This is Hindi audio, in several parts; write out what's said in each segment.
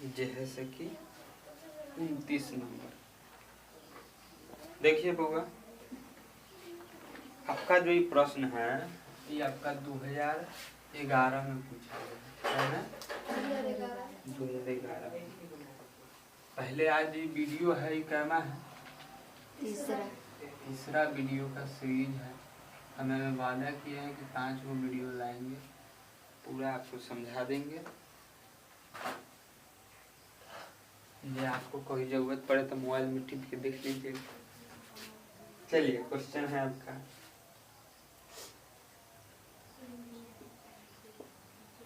जैसे कि 29 नंबर। देखिए बउआ, आपका जो ये प्रश्न है ये आपका 2011 में पूछा गया है ना, 2011। पहले आज ये वीडियो है, ये कैमा है तीसरा वीडियो का सीरीज है। हमें वादा किया है कि 5 गो वीडियो लाएंगे, पूरा आपको समझा देंगे। ये आपको कोई जरूरत पड़े तो मोबाइल में टिप के देख लीजिएगा। चलिए, क्वेश्चन है आपका,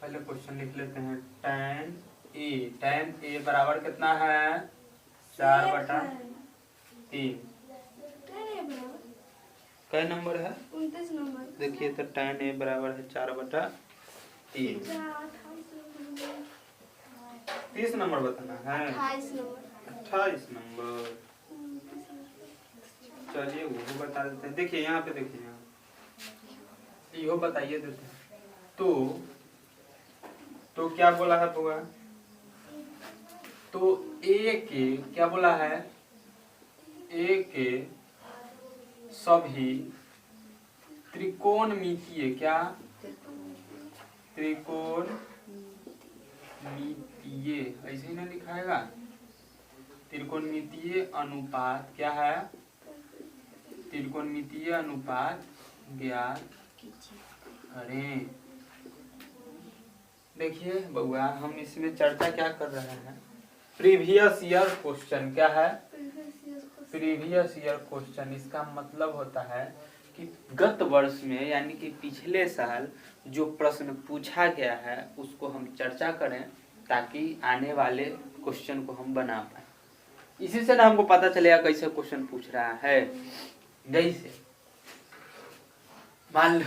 पहले क्वेश्चन लिख लेते हैं। tan ए बराबर कितना है? 4/3। कै नंबर है? 29 नंबर। देखिए तो tan ए बराबर है 4/3। 30 नंबर बताना है, 28 नंबर। चलिए वो बता देते हैं। देखिए यहाँ पे, देखिए यहाँ यो बताइए देते हैं। तो क्या बोला है बुआ? तो ए के क्या बोला है? ए के सभी त्रिकोणमितीय, क्या त्रिकोणमितीय, ऐसे ही ना लिखाएगा? त्रिकोणमितीय अनुपात क्या है? त्रिकोणमितीय अनुपात ज्ञात करें। देखिए बउआ, हम इसमें चर्चा क्या कर रहे हैं? Previous year question. क्या है? Previous year question. इसका मतलब होता है कि गत वर्ष में यानी कि पिछले साल जो प्रश्न पूछा गया है उसको हम चर्चा करें, ताकि आने वाले क्वेश्चन को हम बना पाए। इसी से ना हमको पता चलेगा कैसे क्वेश्चन पूछ रहा है। जैसे मान लो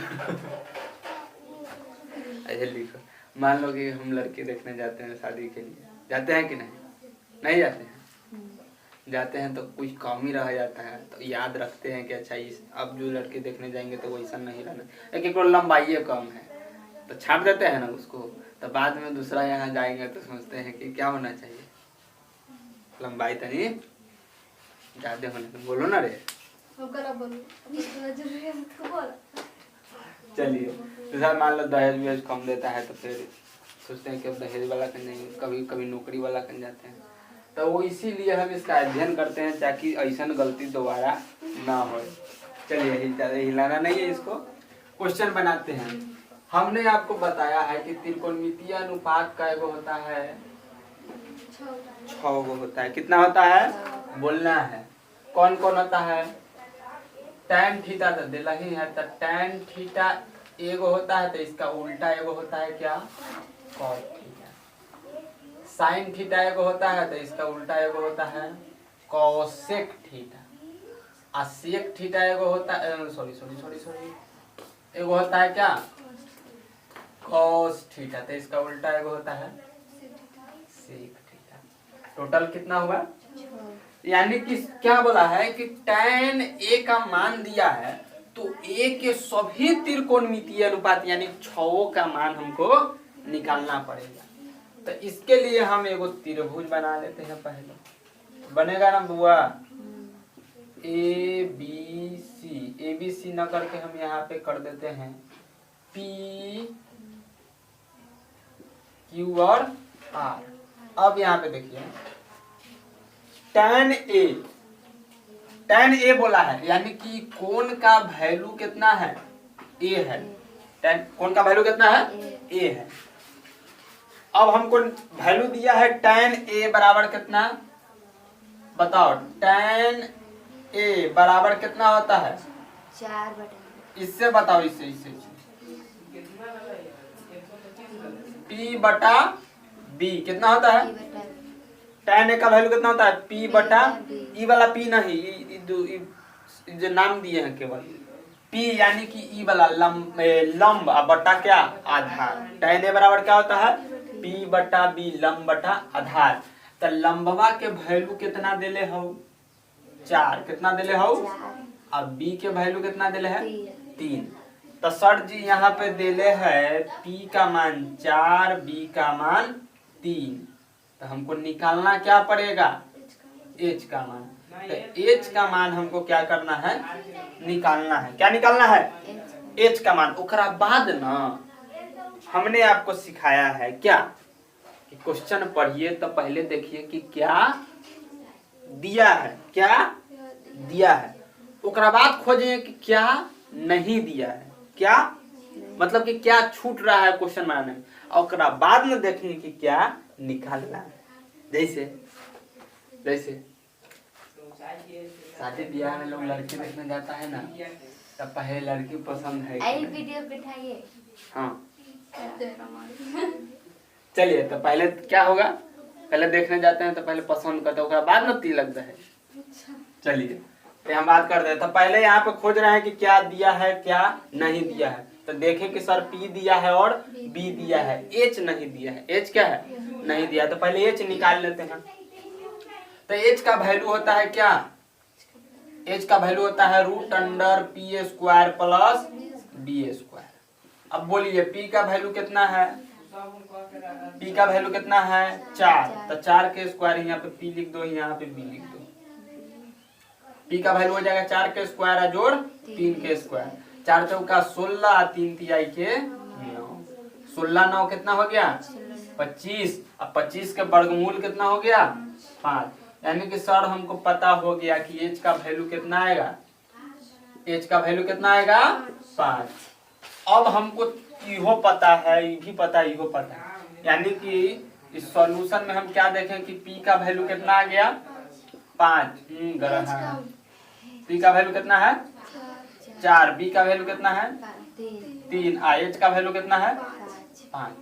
ऐसे लिखो, मान लो कि हम लड़के देखने जाते हैं शादी के लिए, जाते हैं कि नहीं? नहीं जाते हैं? जाते हैं तो कुछ कम ही रह जाता है, तो याद रखते हैं कि अच्छा इस अब जो लड़के देखने जाएंगे तो वैसा नहीं रहना, एक लंबाई कम है तो छाट देते हैं ना उसको। तो बाद में दूसरा यहाँ जाएंगे तो सोचते हैं कि क्या होना चाहिए, लंबाई तो नहीं ज्यादा होने। बोलो ना रे। चलिए, तो मान लो दहेज वेज कम देता है तो फिर सोचते हैं कि अब दहेज वाला कहीं नहीं, कभी कभी नौकरी वाला कहीं जाते हैं। तो वो इसीलिए हम इसका अध्ययन करते हैं ताकि ऐसा गलती दोबारा ना हो। चलिए, हिलाना नहीं है इसको। क्वेश्चन बनाते हैं। हमने आपको बताया है कि त्रिकोणमितीय अनुपात का एगो होता है 6 गो होता है। कितना होता है? बोलना है। कौन कौन होता है? tan थीटा तो दिला ही है, तो tan थीटा एगो होता है, तो इसका उल्टा एगो होता है क्या? cos theta. sin थीटा एगो होता है, तो इसका उल्टा एगो होता है cosec थीटा। और sec थीटा एगो होता है, सॉरी एगो होता है क्या? cos theta. तो इसका उल्टा एगो होता है sec थीटा। टोटल कितना हुआ? यानी कि क्या बोला है कि tan ए का मान दिया है, तो ए के सभी त्रिकोणमितीय अनुपात यानी 6 का मान हमको निकालना पड़ेगा। तो इसके लिए हम एगो त्रिभुज बना लेते हैं। पहले बनेगा ना बुआ? ए बी सी न करके हम यहाँ पे कर देते हैं पी क्यू और आर। अब यहाँ पे देखिए tan ए बोला है, यानी कि कोण का वैल्यू कितना है? ए है। कोण का वैल्यू कितना है? ए है। अब हमको वैल्यू दिया है tan ए बराबर कितना? बताओ, tan ए बराबर कितना होता है? 4/। इससे बताओ, इससे P/B कितना होता है? tan ए का वैल्यू कितना होता है? P/B। ई वाला P नहीं, जो नाम दिए हैं केवल P, यानी कि ई वाला लंब बटा क्या? आधार। tan ए बराबर क्या होता है? P/B लंब बटा आधार। तो लंबवा के वैल्यू कितना देले हो? 4। कितना देले हो? अब B के वैल्यू कितना देले है? 3। तो सर जी यहाँ पे देले है P का मान 4, B का मान 3। तो हमको निकालना क्या पड़ेगा, एच का मान। तो एच का मान हमको क्या करना है, निकालना है। क्या निकालना है, एच का मान। ओकरा बाद ना हमने आपको सिखाया है क्या कि क्वेश्चन पढ़िए तो पहले देखिए कि क्या दिया है, क्या दिया है, ओकरा बाद खोजिए कि क्या नहीं दिया है, क्या मतलब कि क्या छूट रहा है क्वेश्चन बनाने में, और ओकरा बाद में देखेंगे कि क्या निकालना है। जैसे जैसे शादी ब्याह में लोग लड़की देखने जाता है ना, तो पहले लड़की पसंद है कि नहीं? वीडियो बिठाइए। हाँ चलिए, तो पहले क्या होगा, पहले देखने जाते हैं तो पहले पसंद करते हैं, उसके बाद ना तिलक है। चलिए तो हम बात करते हैं। तो पहले यहाँ पे खोज रहे हैं कि क्या दिया है क्या नहीं दिया है। तो देखें कि सर पी दिया है और बी दिया है, एच नहीं दिया है। एच क्या है, नहीं दिया। तो पहले एच निकाल लेते हैं। तो एच का वैल्यू होता है क्या, एच का वैल्यू होता है √पी² प्लस बी²। अब बोलिए पी का वैल्यू कितना है, पी का वैल्यू कितना है 4। तो 4 के स्क्वायर यहाँ पे पी लिख दो, यहाँ पे बी लिख दो। पी का वैल्यू हो जाएगा 4 के स्क्वायर जोड़ 3 के स्क्वायर। 4 चौका 16, 3 तिहाई के 9। 16 9 कितना हो गया 25। अब 25 के वर्गमूल कितना हो गया 5। यानी कि सर हमको पता हो गया कि एच का वैल्यू कितना आएगा, एच का वैल्यू कितना आएगा 5। अब हमको इहो पता है, ये भी पता, इहो पता है। यानी कि इस सॉल्यूशन में हम क्या देखें कि पी का वैल्यू कितना आ गया 5। गलत है। पी का वैल्यू कितना है 4, बी का वैल्यू कितना है 3, एच का वैल्यू कितना है 5।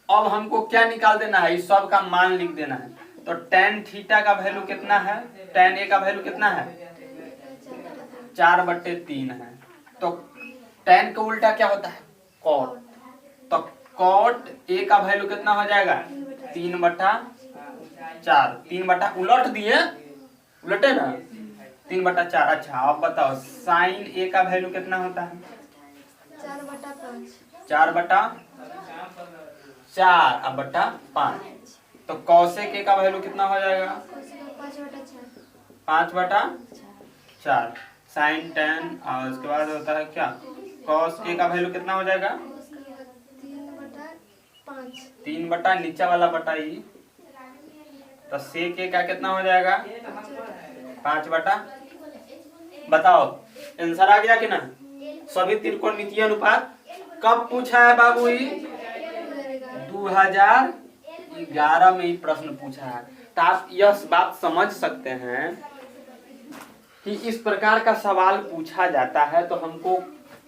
अब हमको क्या निकाल देना है, इस सब का मान लिख देना है। तो tan थीटा का वैल्यू कितना है, tan ए का वैल्यू कितना है 4/3 है। तो tan का उल्टा क्या होता है cot। तो cot ए का वैल्यू कितना हो जाएगा 3/4। 3 बटा उलट दिए, उलटे ना 3/4। अच्छा अब बताओ साइन ए का वैल्यू कितना होता है 4/4 अब बटा 5। तो कौशेक ए का वैल्यू कितना हो जाएगा 5/4 साइन tan, और उसके बाद होता है क्या कॉस ए का वैल्यू कितना हो जाएगा 3 बटा नीचे वाला बटा ई। तो सेक ए का कितना हो जाएगा 5/। बताओ आंसर आ गया कि ना। सभी त्रिकोणमितीय अनुपात कब पूछा है बाबू, 2011 में ही प्रश्न पूछा है। तो आप यह बात समझ सकते हैं कि इस प्रकार का सवाल पूछा जाता है तो हमको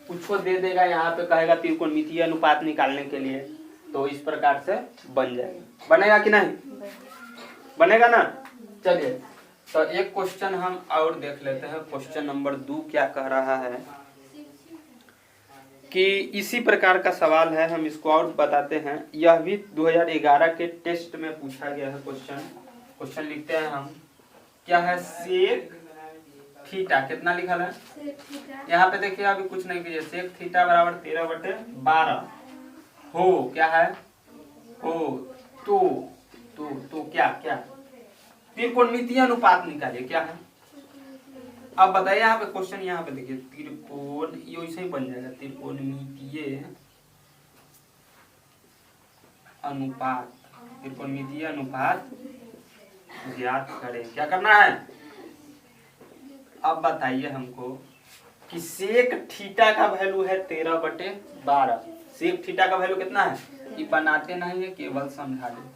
कुछ दे देगा, यहाँ पे कहेगा त्रिकोणमितीय अनुपात निकालने के लिए, तो इस प्रकार से बन जाएगा। बनेगा कि नहीं, बनेगा ना। चलिए तो एक क्वेश्चन हम और देख लेते हैं। क्वेश्चन नंबर 2 क्या कह रहा है कि इसी प्रकार का सवाल है, हम इसको और बताते हैं। यह भी 2011 के टेस्ट में पूछा गया है क्वेश्चन। क्वेश्चन लिखते हैं हम, क्या है सेक थीटा कितना लिखा है यहाँ पे देखिए, अभी कुछ नहीं कीजिए। सेक थीटा बराबर 13/12 हो क्या है हो तो क्या क्या त्रिकोणमितीय अनुपात निकालिए क्या है। अब बताइए यहाँ पे क्वेश्चन, यहाँ पे देखिए त्रिकोण, ये वैसे ही बन जाएगा त्रिकोणमितीय अनुपात। त्रिकोणमितीय अनुपात ज्ञात करें, क्या करना है। अब बताइए हमको कि सेक थीटा का वैल्यू है 13/12। सेक थीटा का वैल्यू कितना है, ये बनाते नहीं है, केवल समझा देते हैं।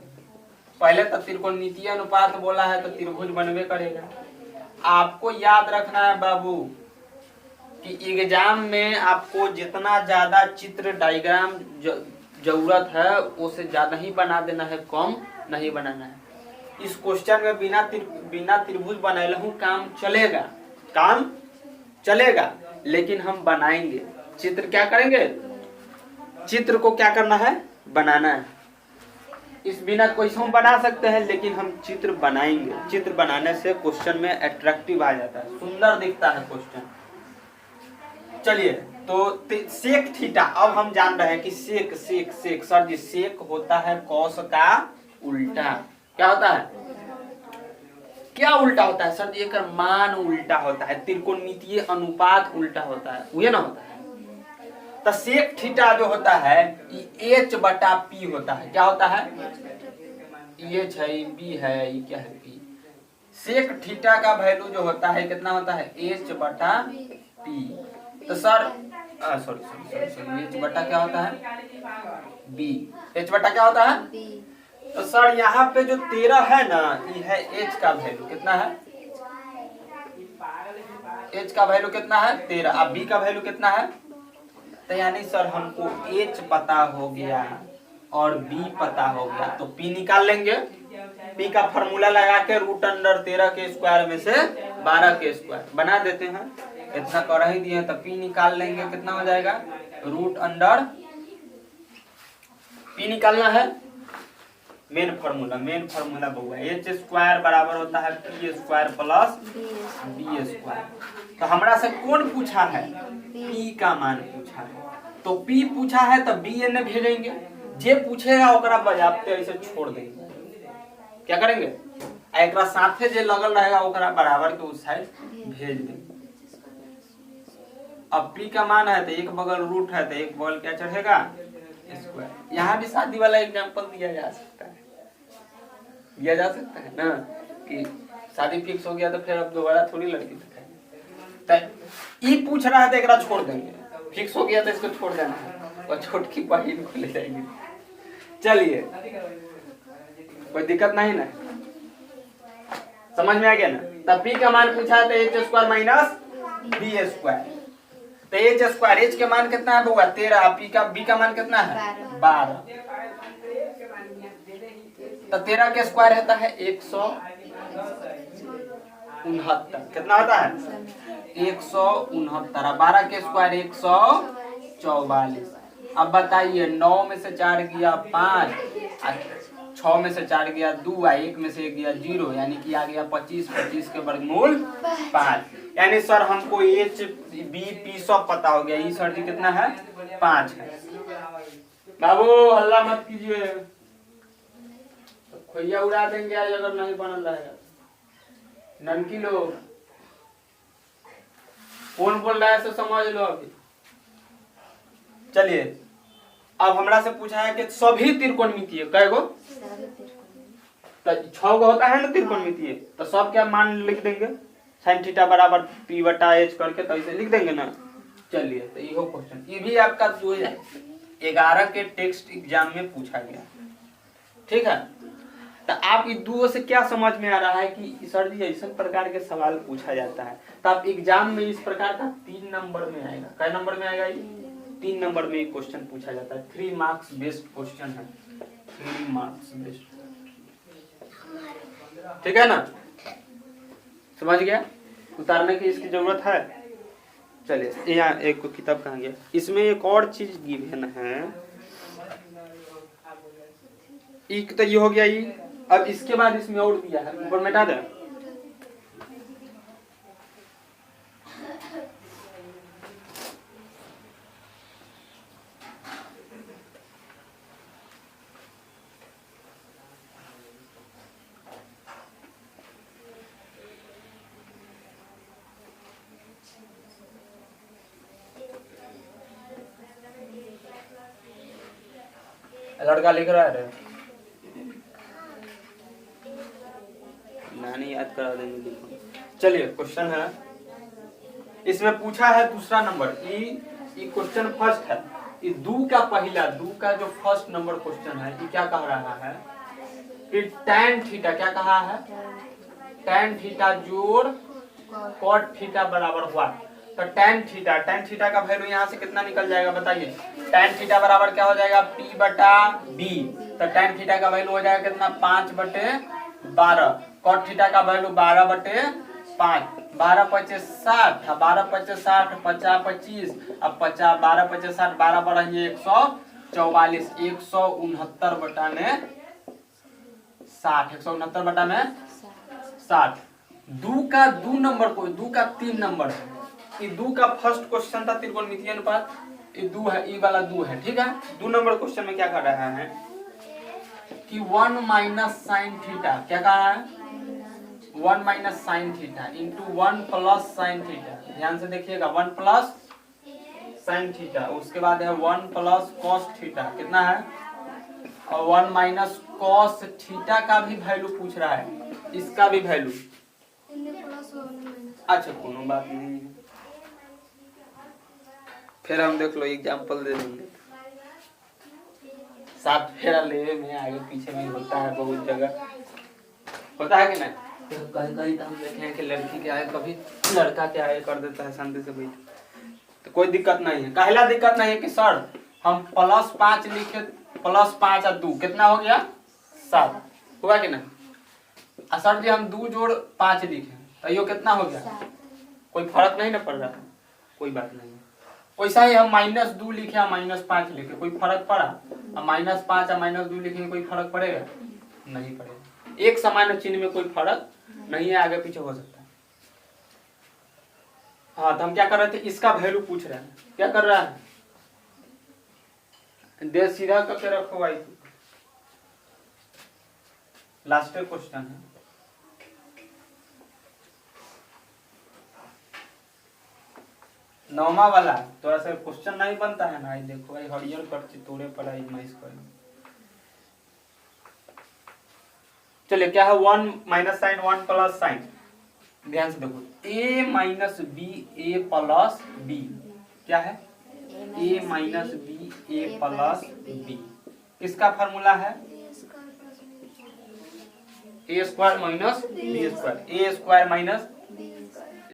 पहले तो त्रिकोणमितीय अनुपात बोला है तो त्रिभुज बनवे करेगा। आपको याद रखना है बाबू कि एग्जाम में आपको जितना ज्यादा चित्र डायग्राम जरूरत है उससे ज्यादा ही बना देना है, कम नहीं बनाना है। इस क्वेश्चन में बिना त्रिभुज बनाए हूँ काम चलेगा, लेकिन हम बनाएंगे चित्र। क्या करेंगे, चित्र को क्या करना है, बनाना है। इस बिना क्वेश्चन बना सकते हैं, लेकिन हम चित्र बनाएंगे। चित्र बनाने से क्वेश्चन में अट्रैक्टिव आ जाता है, सुंदर दिखता है क्वेश्चन। चलिए तो सेक थीटा, अब हम जान रहे हैं कि सेक सर जी सेक होता है कॉस का उल्टा, क्या होता है? क्या उल्टा होता है सर? एकर मान उल्टा होता है, त्रिकोणमितीय अनुपात उल्टा होता है, वही ना होता है। तो सेक थीटा जो होता है एच बटा पी होता है। क्या होता है? एच है, बी है, ये क्या है? पी। सेक थीटा का वैल्यू जो होता है कितना होता है? एच बटा पी। तो सर सॉरी एच बटा क्या होता है? बी। एच बटा क्या होता है? बी। तो सर यहाँ पे जो 13 है ना, ये है एच का वैल्यू। कितना है? एच का वैल्यू कितना है? 13। अब बी का वैल्यू कितना है? तो यानी सर हमको एच पता हो गया और बी पता हो गया, तो पी निकाल लेंगे। पी का फॉर्मूला लगा के √13 के स्क्वायर में से 12 के स्क्वायर बना देते हैं। इतना कर ही दिए तो पी निकाल लेंगे। कितना हो जाएगा? पी निकालना है। मेन फॉर्मूला बहुआ एच स्क्वायर बराबर होता है P square plus B square. तो हमरा से कौन पूछा है? पी का मान पूछा है। तो पी पूछा है तो बी एने भेजेंगे। जे पूछेगा ओकरा बजाते ऐसे छोड़ देंगे। क्या करेंगे? एकरा साथे जे लगल रहेगा ओकरा बराबर के उस साइड भेज देंगे। अब पी का मान है तो एक बगल रूट है तो एक बगल क्या चढ़ेगा? स्क्वायर। यहाँ भी शादी वाला एग्जांपल दिया जा सकता है ना, कि शादी फिक्स हो गया तो फिर अब दोबारा थोड़ी लड़की दिखाएंगे। ये पूछ रहा है तो एकरा छोड़ देंगे। फिक्स हो गया तो इसको छोड़ देना है और छोटकी बहन को ले जाएंगे। चलिए, कोई दिक्कत नहीं ना? समझ में आ गया ना? तब पी का मान पूछा है तो H square minus B square. तो एच स्क्वायर, एच के मान कितना है बउआ? 13। बी का मान कितना है? 12। तो 13 के स्क्वायर होता है 169। कितना होता है? 169। 12 के स्क्वायर 144। अब बताइए 9 में से 4 गया 5, 6 में से 4 गया 2, 1 में से 1 गया 0, यानी कि आ गया 25। 25 के वर्गमूल 5। यानी सर हमको एच बी पी सब पता हो गया। ई सर जी कितना है? 5 है। बाबू हल्ला मत कीजिए, खोइया उड़ा देंगे आज अगर नहीं बनल रहेगा। ननकी लोग कौन बोल रहा है सो समझ लो अभी। चलिए, अब हमरा से पूछा है कि सभी त्रिकोणमितीय कै गो? तो 6 गो होता है ना त्रिकोणमितीय। तो सब क्या मान लिख देंगे? sin थीटा बराबर p बटा h करके तो इसे लिख देंगे ना। चलिए, तो ये क्वेश्चन ये भी आपका 2011 के टेक्स्ट एग्जाम में पूछा गया। ठीक है, तो आप इस दुओ से क्या समझ में आ रहा है कि सर जी ऐसे प्रकार के सवाल पूछा जाता है। तो आप एग्जाम में इस प्रकार का 3 नंबर में आएगा। कै नंबर में आएगा? ये 3 नंबर में एक क्वेश्चन पूछा जाता है। 3 मार्क्स बेस्ड क्वेश्चन है। 3 मार्क्स बेस्ड। ठीक है ना? समझ गया? उतारने की इसकी जरूरत है? चलिए, यहाँ एक किताब कहाँ गया? इसमें एक और चीज गिवन है। एक तो ये हो गया ये। अब इसके बाद इसमें और दिया है, ऊपर मिटा दे। लड़का लिख रहा है, नानी याद करा देंगे। चलिए, क्वेश्चन है इसमें पूछा है दूसरा नंबर। ये क्वेश्चन फर्स्ट है। ये दू का जो फर्स्ट नंबर क्वेश्चन है, ये क्या कह रहा है कि tan थीटा क्या कहा है? tan थीटा जोड़ cot थीटा बराबर हुआ। तो tan थीटा का वैल्यू यहाँ से कितना निकल जाएगा बताइए? tan थीटा बराबर क्या हो जाएगा? p बटा b। तो tan थीटा का वैल्यू हो जाएगा कितना? 5/12। cot थीटा का वैल्यू 12/5। 12 पचे 60, 12 पचे 60, 50 25, अब 50 12 पचे 60, 12 बढ़ेंगे 144। 169 बटा में 60। 169 बटा में 60। दू का 3 नंबर है। ये दू का फर्स्ट क्वेश्चन था त्रिकोणमितीय अनुपात। ये दू है, ये वाला दू है। ठीक है, 2 नंबर क्वेश्चन में क्या कर रहा है कि 1 माइनस साइन थीटा, क्या कहा है 1 minus sine theta into 1 plus sine theta. ध्यान से देखिएगा 1 प्लस साइन थीटा, उसके बाद है 1 प्लस कॉस थीटा, कितना है, और 1 माइनस कॉस थीटा का भी वैल्यू पूछ रहा है, इसका भी वैल्यू। अच्छा कोनो बात नहीं, फिर हम देख लो एग्जाम्पल दे देंगे। 7 फेरा ले में आगे पीछे में होता है, बहुत जगह होता है कि नहीं। कहीं कहीं तो हम देखे हैं कि लड़की के आगे कभी लड़का के आगे कर देता है शांति से बैठ, तो कोई दिक्कत नहीं है। पहला दिक्कत नहीं है कि सर हम +5 लिखे, +5 और 2 कितना हो गया 7, हुआ कि नहीं। और सर जी हम 2 जोड़ 5 लिखे तो ये कितना हो गया, कोई फर्क नहीं ना पड़ रहा है, कोई बात नहीं है। वैसा ही हम -2 लिखे और -5 लिखे, कोई फर्क पड़ा, और -5 और -2 लिखेंगे कोई फर्क पड़ेगा, नहीं पड़ेगा। एक समान चिन्ह में कोई फर्क नहीं है, आगे पीछे हो सकता है। हाँ तो हम क्या कर रहे थे, इसका वैल्यू पूछ रहे हैं, क्या कर रहा है, दे सीधा करके रखो भाई, लास्ट क्वेश्चन है। नौमा वाला थोड़ा सा क्वेश्चन नहीं बनता है ना, देखो भाई हरियर कर तोड़े पड़ा इमेज कर। चलिए क्या है 1 माइनस साइन 1 प्लस साइन, ध्यान से देखो a minus B A plus B, क्या है a minus B A plus B, किसका फार्मूला है a square minus b square, a square minus